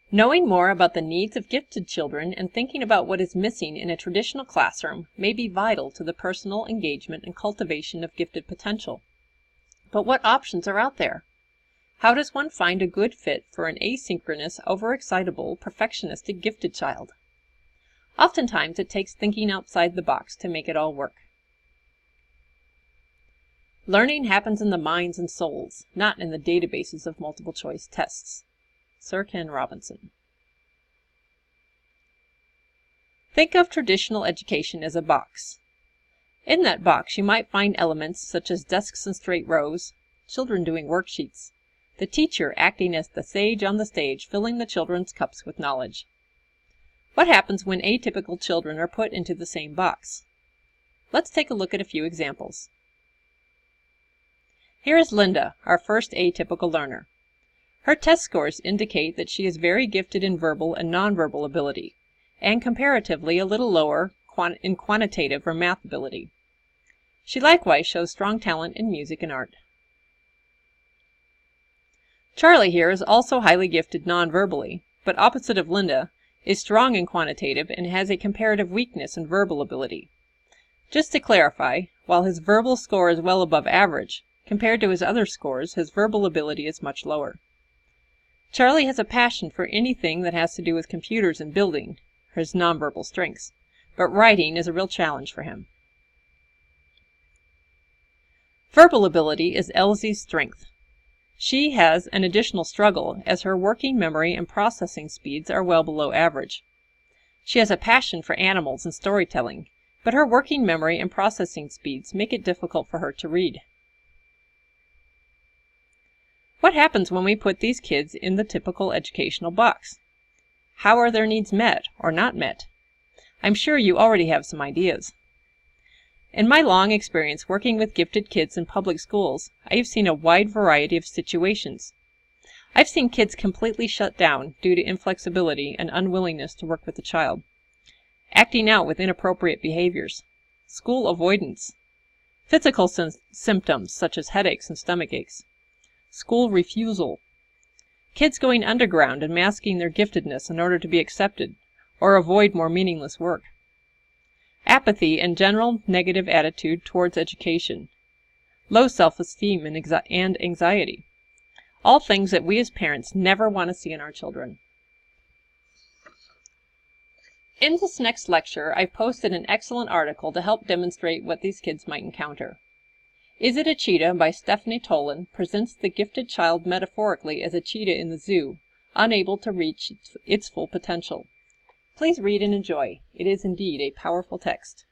Knowing more about the needs of gifted children and thinking about what is missing in a traditional classroom may be vital to the personal engagement and cultivation of gifted potential. But what options are out there? How does one find a good fit for an asynchronous, overexcitable, perfectionistic gifted child? Oftentimes it takes thinking outside the box to make it all work. Learning happens in the minds and souls, not in the databases of multiple choice tests. Sir Ken Robinson. Think of traditional education as a box. In that box you might find elements such as desks in straight rows, children doing worksheets, the teacher acting as the sage on the stage filling the children's cups with knowledge. What happens when atypical children are put into the same box? Let's take a look at a few examples. Here is Linda, our first atypical learner. Her test scores indicate that she is very gifted in verbal and nonverbal ability, and comparatively a little lower in quantitative or math ability. She likewise shows strong talent in music and art. Charlie here is also highly gifted nonverbally, but opposite of Linda, is strong in quantitative and has a comparative weakness in verbal ability. Just to clarify, while his verbal score is well above average, compared to his other scores, his verbal ability is much lower. Charlie has a passion for anything that has to do with computers and building, his nonverbal strengths, but writing is a real challenge for him. Verbal ability is Elsie's strength. She has an additional struggle as her working memory and processing speeds are well below average. She has a passion for animals and storytelling, but her working memory and processing speeds make it difficult for her to read. What happens when we put these kids in the typical educational box? How are their needs met or not met? I'm sure you already have some ideas. In my long experience working with gifted kids in public schools, I have seen a wide variety of situations. I've seen kids completely shut down due to inflexibility and unwillingness to work with the child, acting out with inappropriate behaviors, school avoidance, physical symptoms such as headaches and stomach aches, school refusal, kids going underground and masking their giftedness in order to be accepted or avoid more meaningless work, apathy and general negative attitude towards education, low self-esteem and anxiety, all things that we as parents never want to see in our children. In this next lecture, I posted an excellent article to help demonstrate what these kids might encounter. Is It a Cheetah by Stephanie Tolan presents the gifted child metaphorically as a cheetah in the zoo, unable to reach its full potential. Please read and enjoy. It is indeed a powerful text.